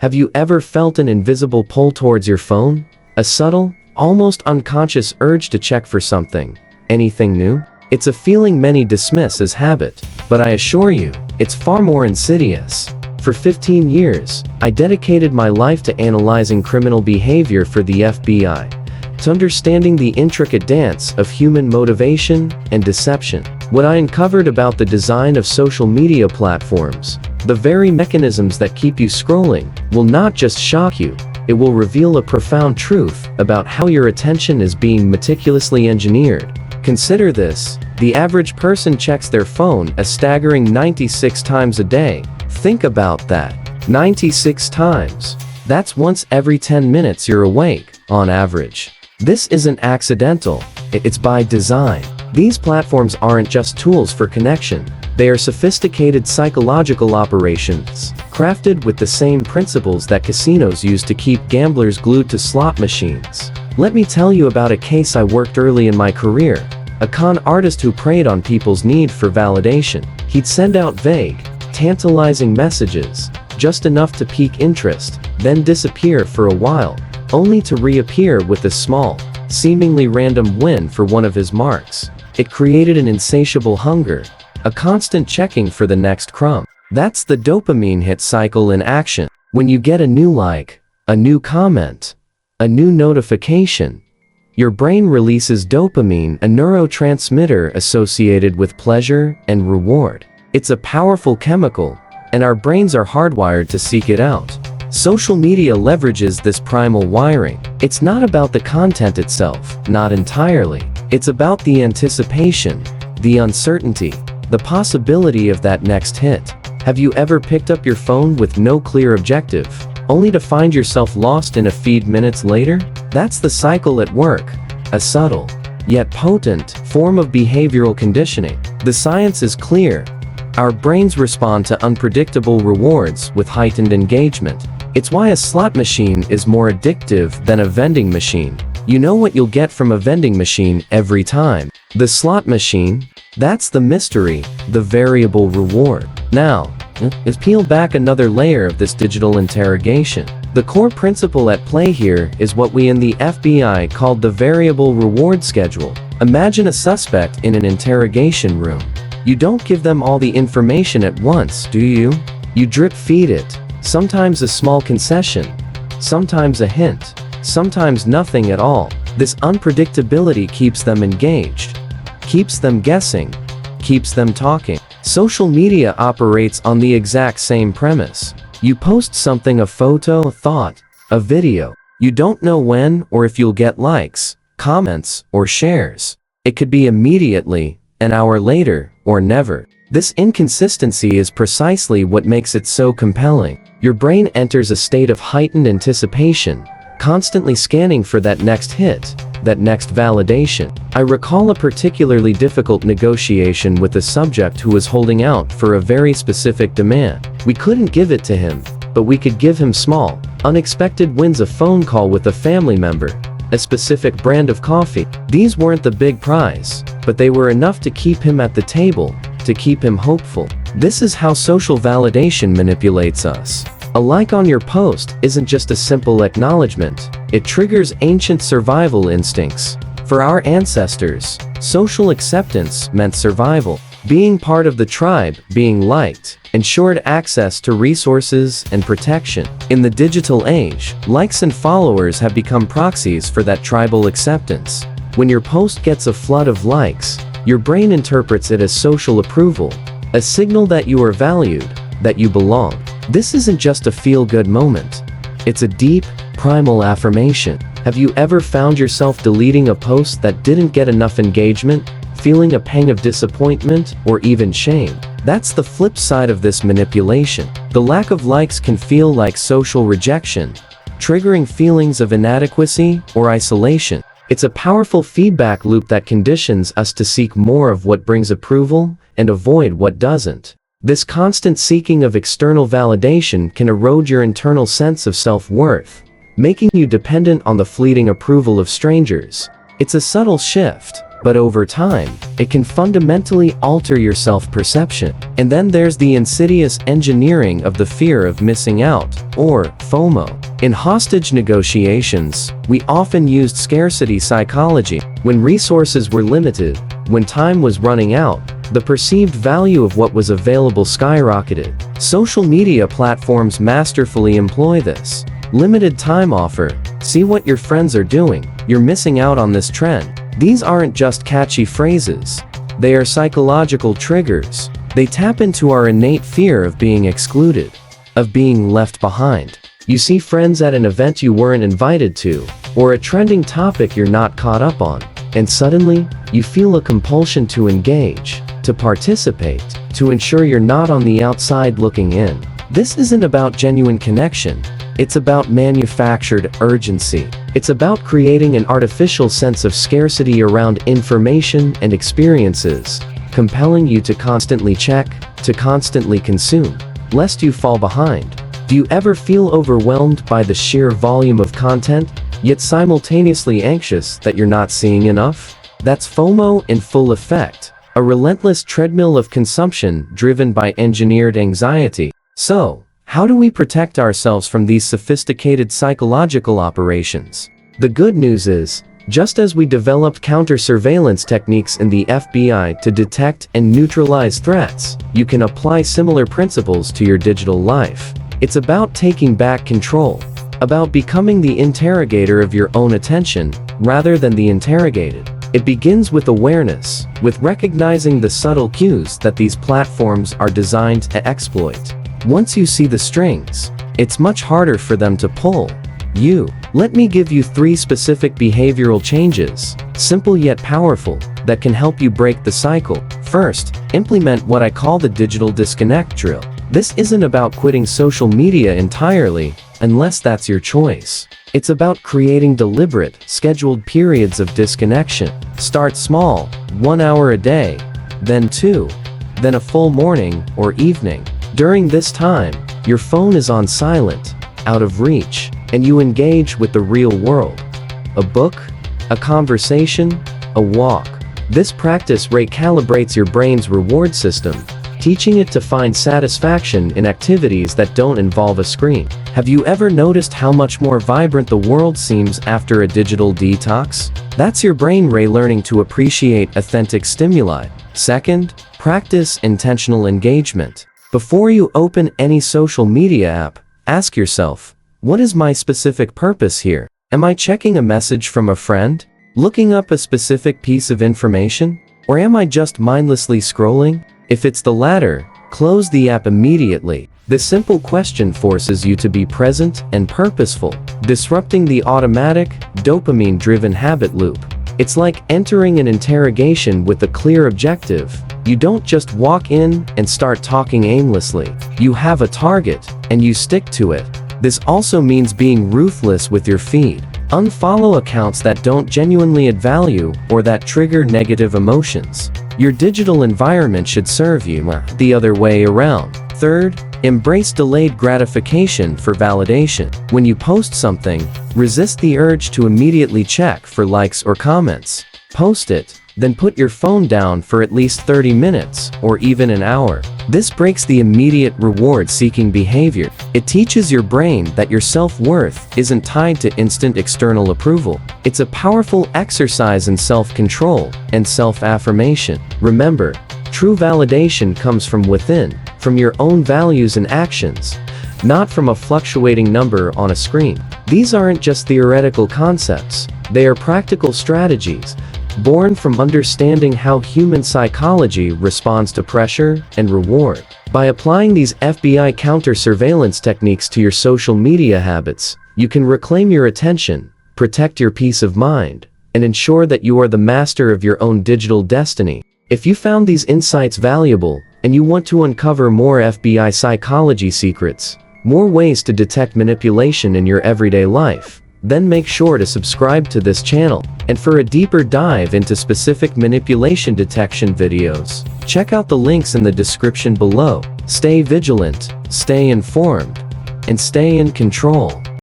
Have you ever felt an invisible pull towards your phone? A subtle, almost unconscious urge to check for something, anything new? It's a feeling many dismiss as habit, but I assure you, it's far more insidious. For 15 years, I dedicated my life to analyzing criminal behavior for the FBI, to understanding the intricate dance of human motivation and deception. What I uncovered about the design of social media platforms, the very mechanisms that keep you scrolling, will not just shock you, it will reveal a profound truth about how your attention is being meticulously engineered. Consider this: the average person checks their phone a staggering 96 times a day. Think about that. 96 times. That's once every 10 minutes you're awake, on average. This isn't accidental, it's by design. These platforms aren't just tools for connection, they are sophisticated psychological operations, crafted with the same principles that casinos use to keep gamblers glued to slot machines. Let me tell you about a case I worked early in my career. A con artist who preyed on people's need for validation. He'd send out vague, tantalizing messages, just enough to pique interest, then disappear for a while, only to reappear with a small, seemingly random win for one of his marks. It created an insatiable hunger, a constant checking for the next crumb. That's the dopamine hit cycle in action. When you get a new like, a new comment, a new notification, your brain releases dopamine, a neurotransmitter associated with pleasure and reward. It's a powerful chemical, and our brains are hardwired to seek it out. Social media leverages this primal wiring. It's not about the content itself, not entirely. It's about the anticipation, the uncertainty, the possibility of that next hit. Have you ever picked up your phone with no clear objective, only to find yourself lost in a feed minutes later? That's the cycle at work, a subtle, yet potent, form of behavioral conditioning. The science is clear. Our brains respond to unpredictable rewards with heightened engagement. It's why a slot machine is more addictive than a vending machine. You know what you'll get from a vending machine every time. The slot machine? That's the mystery, the variable reward. Now, let's peel back another layer of this digital interrogation. The core principle at play here is what we in the FBI called the variable reward schedule. Imagine a suspect in an interrogation room. You don't give them all the information at once, do you? You drip feed it. Sometimes a small concession, sometimes a hint, sometimes nothing at all. This unpredictability keeps them engaged, keeps them guessing, keeps them talking. Social media operates on the exact same premise. You post something, a photo, a thought, a video. You don't know when or if you'll get likes, comments, or shares. It could be immediately, an hour later, or never. This inconsistency is precisely what makes it so compelling. Your brain enters a state of heightened anticipation, constantly scanning for that next hit, that next validation. I recall a particularly difficult negotiation with a subject who was holding out for a very specific demand. We couldn't give it to him, but we could give him small, unexpected wins: a phone call with a family member, a specific brand of coffee. These weren't the big prize, but they were enough to keep him at the table, to keep him hopeful. This is how social validation manipulates us. A like on your post isn't just a simple acknowledgement, it triggers ancient survival instincts. For our ancestors, social acceptance meant survival. Being part of the tribe, being liked, ensured access to resources and protection. In the digital age, likes and followers have become proxies for that tribal acceptance. When your post gets a flood of likes, your brain interprets it as social approval, a signal that you are valued, that you belong. This isn't just a feel-good moment. It's a deep, primal affirmation. Have you ever found yourself deleting a post that didn't get enough engagement, feeling a pang of disappointment, or even shame? That's the flip side of this manipulation. The lack of likes can feel like social rejection, triggering feelings of inadequacy or isolation. It's a powerful feedback loop that conditions us to seek more of what brings approval and avoid what doesn't. This constant seeking of external validation can erode your internal sense of self-worth, making you dependent on the fleeting approval of strangers. It's a subtle shift, but over time, it can fundamentally alter your self-perception. And then there's the insidious engineering of the fear of missing out, or FOMO. In hostage negotiations, we often used scarcity psychology. When resources were limited, when time was running out, the perceived value of what was available skyrocketed. Social media platforms masterfully employ this. Limited time offer. See what your friends are doing. You're missing out on this trend. These aren't just catchy phrases. They are psychological triggers. They tap into our innate fear of being excluded, of being left behind. You see friends at an event you weren't invited to, or a trending topic you're not caught up on, and suddenly, you feel a compulsion to engage, to participate, to ensure you're not on the outside looking in. This isn't about genuine connection. It's about manufactured urgency. It's about creating an artificial sense of scarcity around information and experiences, compelling you to constantly check, to constantly consume, lest you fall behind. Do you ever feel overwhelmed by the sheer volume of content, yet simultaneously anxious that you're not seeing enough? That's FOMO in full effect, a relentless treadmill of consumption driven by engineered anxiety. So, how do we protect ourselves from these sophisticated psychological operations? The good news is, just as we developed counter-surveillance techniques in the FBI to detect and neutralize threats, you can apply similar principles to your digital life. It's about taking back control, about becoming the interrogator of your own attention, rather than the interrogated. It begins with awareness, with recognizing the subtle cues that these platforms are designed to exploit. Once you see the strings, it's much harder for them to pull you. Let me give you 3 specific behavioral changes, simple yet powerful, that can help you break the cycle. First, implement what I call the digital disconnect drill. This isn't about quitting social media entirely, unless that's your choice. It's about creating deliberate, scheduled periods of disconnection. Start small, 1 hour a day, then 2, then a full morning or evening. During this time, your phone is on silent, out of reach, and you engage with the real world. A book, a conversation, a walk. This practice recalibrates your brain's reward system, teaching it to find satisfaction in activities that don't involve a screen. Have you ever noticed how much more vibrant the world seems after a digital detox? That's your brain relearning to appreciate authentic stimuli. Second, practice intentional engagement. Before you open any social media app, ask yourself, what is my specific purpose here? Am I checking a message from a friend? Looking up a specific piece of information? Or am I just mindlessly scrolling? If it's the latter, close the app immediately. This simple question forces you to be present and purposeful, disrupting the automatic, dopamine-driven habit loop. It's like entering an interrogation with a clear objective. You don't just walk in and start talking aimlessly. You have a target, and you stick to it. This also means being ruthless with your feed. Unfollow accounts that don't genuinely add value or that trigger negative emotions. Your digital environment should serve you, the other way around. Third, embrace delayed gratification for validation. When you post something, resist the urge to immediately check for likes or comments. Post it, then put your phone down for at least 30 minutes, or even an hour. This breaks the immediate reward-seeking behavior. It teaches your brain that your self-worth isn't tied to instant external approval. It's a powerful exercise in self-control and self-affirmation. Remember, true validation comes from within, from your own values and actions, not from a fluctuating number on a screen. These aren't just theoretical concepts, they are practical strategies, born from understanding how human psychology responds to pressure and reward. By applying these FBI counter-surveillance techniques to your social media habits, you can reclaim your attention, protect your peace of mind, and ensure that you are the master of your own digital destiny. If you found these insights valuable, and you want to uncover more FBI psychology secrets, more ways to detect manipulation in your everyday life, then make sure to subscribe to this channel. And for a deeper dive into specific manipulation detection videos, check out the links in the description below. Stay vigilant, stay informed, and stay in control.